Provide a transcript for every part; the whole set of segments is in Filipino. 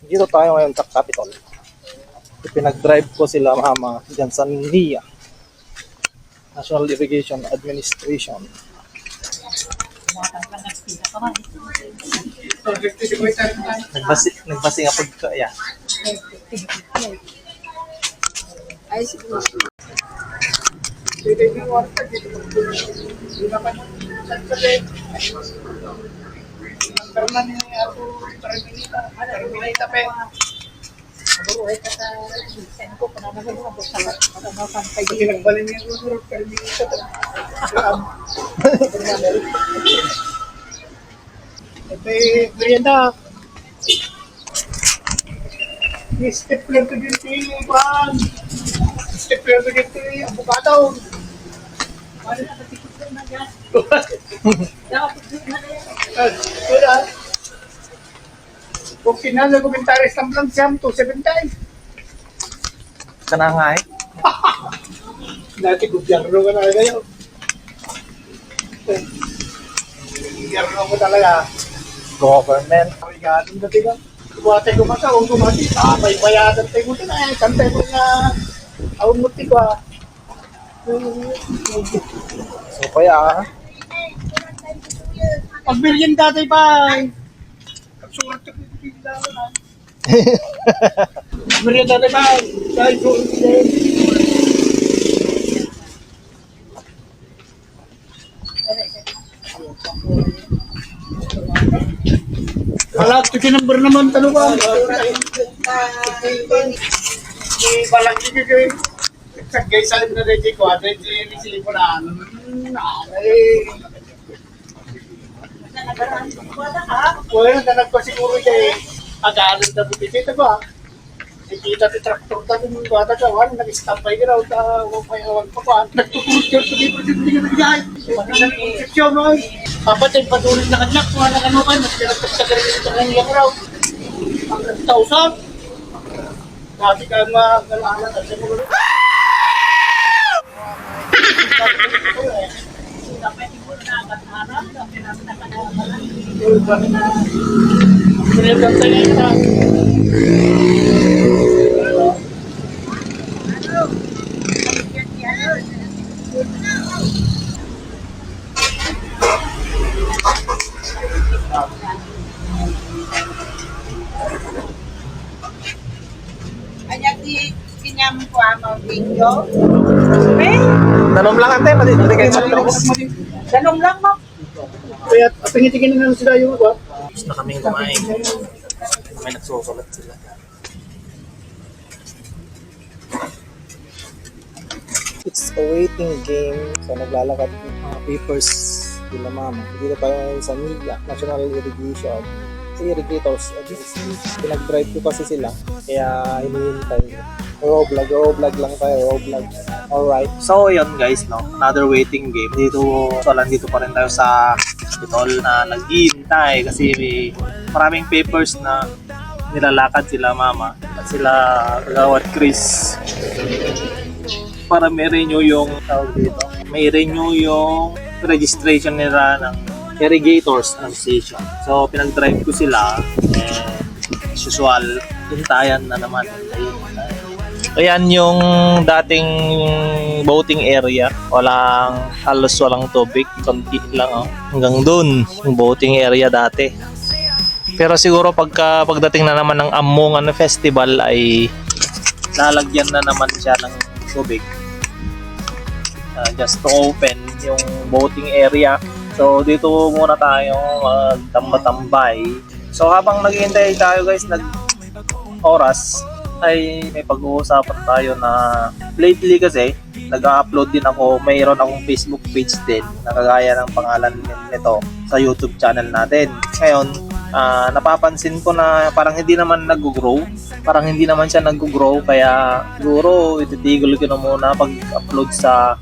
Dito tayo ngayon sa Capitol. Pinag-drive ko sila mama dyan sa NIA, National Irrigation Administration. Nagbasi nga pagka, yeah. Ay, sige. Merienda. Step lang to dito yung pan. Step lang to dito yung abogado. Wala. Kung kinala komentaris lang siyam to 7 times. Kana nga eh. Dati gobyerno ka na kayo. Gobyerno ko talaga. Government. Obrigado, dati ka. Kuwate ko masa, kung kumati, may bayadan tayo mo na eh. Kantay mo nga, awang muti ko ah. So kaya, Pag-million dati pa. Pag-surat ko bigla ko na. Million dati pa. Dahil ko, wala, ito number naman, talo ba? May balang dito kayo. Guys, salim na rin ko, at rin silip ko na. Wala, nanag ko siguro siya eh. Agaalan na buti dito ba? Nakita ti traktor tayo ng bata ka, wala, nag-stampay ka raw, huwag pa pa. Nagtuturot ka sa libro dito, hindi ka nag-iay. Nag-inscription mo eh. Papatay, patuloy na kanyak, kung ano ba, nagpinagtag sa galing ito ng iyak raw. Ang 1,000. Dati ka mag-alaala at siya mo. Ayak di kinyam ko ang video. tanom lang ante, pati kayo matrix. Tanong lang mo. Kaya tingin-tingin na lang sila yung iba. Gusto na kaming kumain. May nagsusulat sila. It's a waiting game. So naglalakad yung mga papers nila mama. Dito tayo ngayon sa NIA, National Irrigation. Sa Irrigators Agency. Pinag-drive ko kasi sila. Kaya hinihintay. Vlog lang tayo. Vlog. Alright. So yun guys, no? Another waiting game. Nandito pa rin tayo sa hospital na naghihintay kasi may maraming papers na nilalakad sila mama at sila Kagawad Chris para may renew yung registration nila ng Irrigators Association. So pinag-drive ko sila usual hintayan na naman. Ayan yung dating boating area. Halos walang tubig. Konti lang hanggang dun yung boating area dati. Pero siguro pagdating na naman ng Amongan Festival ay lalagyan na naman siya ng tubig. Just to open yung boating area. So dito muna tayo magtamba-tambay. So habang naghihintay tayo guys, oras ay may pag-uusapan tayo na lately kasi nag-upload din ako, mayroon akong Facebook page din na kagaya ng pangalan nito sa YouTube channel natin. Ngayon, napapansin ko na parang hindi naman nag-grow. Parang hindi naman siya nag-grow kaya siguro ititigil ko na muna pag-upload sa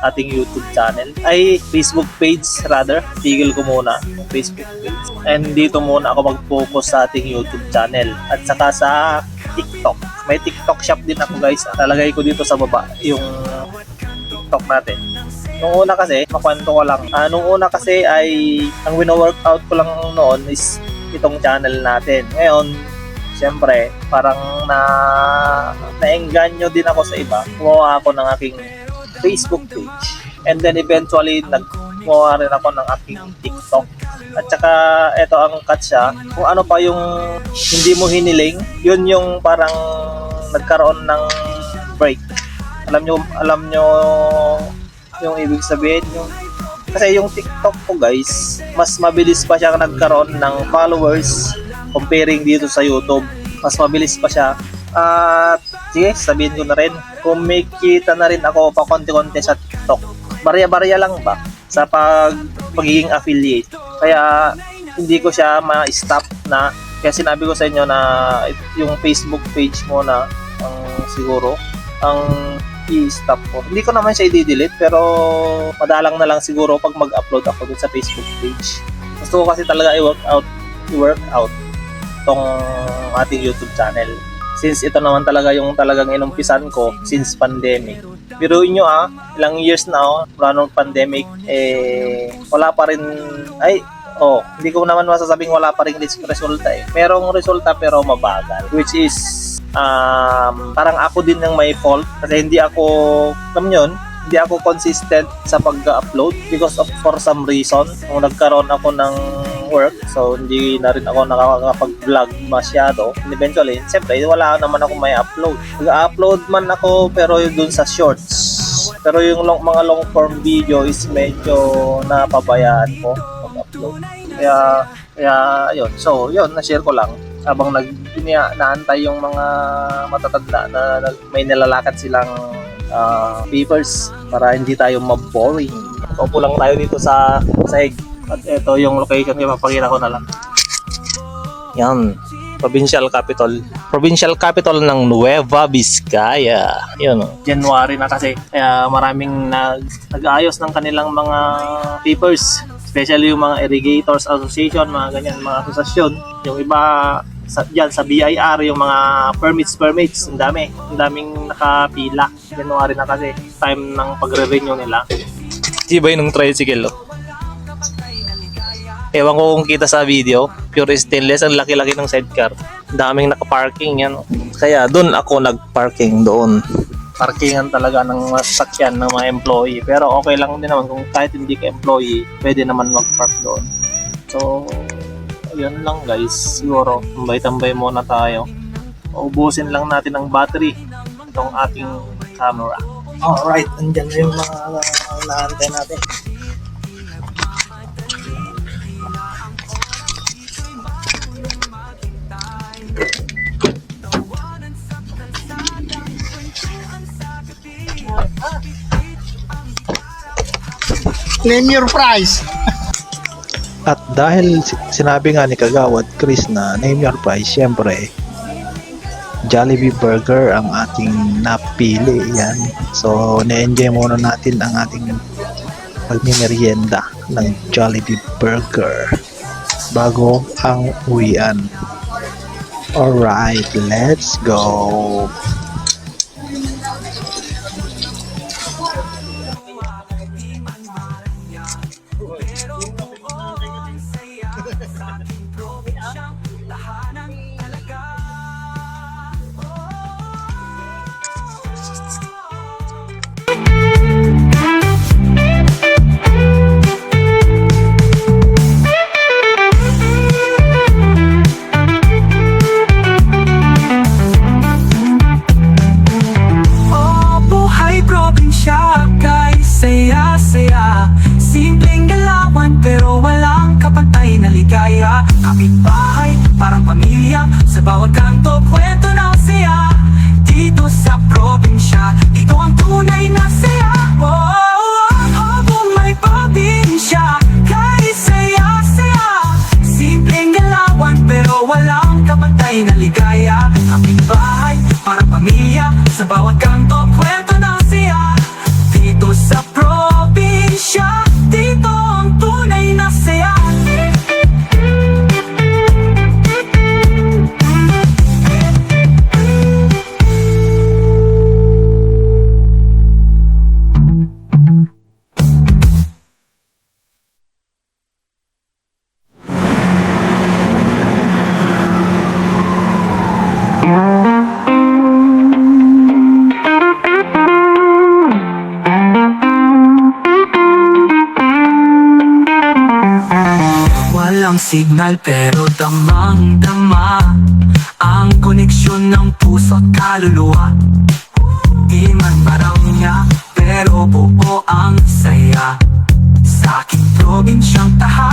ating YouTube channel ay Facebook page rather. Tigil ko muna yung Facebook page and dito muna ako mag-focus sa ating YouTube channel at saka sa TikTok. May TikTok shop din ako guys. Lalagay ko dito sa baba yung TikTok natin. Nung una kasi, makwento ko lang. Nung una kasi ay ang wino-workout ko lang noon is itong channel natin. Ngayon, Siyempre, parang naengganyo din ako sa iba. Gumawa ako ng aking Facebook page. And then eventually, gumawa rin ako ng aking TikTok. At saka, ito ang katsa, kung ano pa yung hindi mo hiniling, yun yung parang nagkaroon ng break. Alam nyo yung ibig sabihin, kasi yung TikTok ko guys, mas mabilis pa siya nagkaroon ng followers comparing dito sa YouTube. Mas mabilis pa siya. At sige, sabihin ko na rin, kumikita na rin ako pa konti-konti sa TikTok. Barya-barya lang ba sa pagiging affiliate. Kaya hindi ko siya ma-stop na, kaya sinabi ko sa inyo na yung Facebook page mo na siguro ang i-stop ko. Hindi ko naman siya i-delete, pero madalang na lang siguro pag mag-upload ako dun sa Facebook page. Gusto ko kasi talaga i-work out tong ating YouTube channel. Since ito naman talaga yung talagang inumpisan ko since pandemic. Biruin nyo ilang years na mula nung pandemic, wala pa rin, hindi ko naman masasabing wala pa rin resulta Merong resulta pero mabagal. Which is, parang ako din yung may fault kasi hindi ako consistent sa pag-upload because of for some reason. Kung nagkaroon ako ng work, so hindi na rin ako nakakapag-vlog masyado. And eventually, siyempre, wala naman ako may upload. Nag-upload man ako pero dun sa shorts. Pero yung mga long form video is medyo napabayaan ko mag-upload. Kaya yun. So, yun, na-share ko lang. Habang naantay yung mga matatanda na may nilalakad silang papers para hindi tayo maboring. Upo lang tayo dito sa sahig. At ito yung location, ipapakita ko na lang. Yan, provincial capital ng Nueva Vizcaya. Yun, January na kasi, kaya maraming nag-aayos ng kanilang mga papers, especially yung mga irrigators association, mga ganyan, mga asosasyon. Yung iba dyan sa BIR, yung mga permits, ang daming nakapila. January na kasi, time ng pagre-renew nila. Tibay ng tricycle, Ewan ko kung kita sa video, pure stainless, ang laki-laki ng sidecar. Daming naka-parking yan. Kaya doon ako nag-parking doon. Parkingan talaga ng sasakyan ng mga employee. Pero okay lang din naman kung kahit hindi ka employee, pwede naman mag-park doon. So, yun lang guys. Siguro, tambay-tambay muna tayo. Ubusin lang natin ang battery itong ating camera. Alright, andyan na yung mga naantay natin. Claim your price. At dahil sinabi nga ni Kagawad Chris na name your price, syempre Jollibee Burger ang ating napili yan. So na-enjoy muna natin ang ating pagmimerienda ng Jollibee Burger bago ang uwian. Alright, let's go! Kapitbahay, parang pamilya, sa bawat kanto, kwento ng saya. Dito sa probinsya, ito ang tunay na saya. May probinsya, kay saya-saya. Simpleng galawan, pero walang kapantay na ligaya. Kapitbahay, parang pamilya, sa bawat kanto, kwento ng saya. Dito sa probinsya, dito ang tunay na saya. signal pero damang-dama ang koneksyon ng puso't kaluluwa. Di man marangya pero buo ang saya sa aking probinsyang tahanan.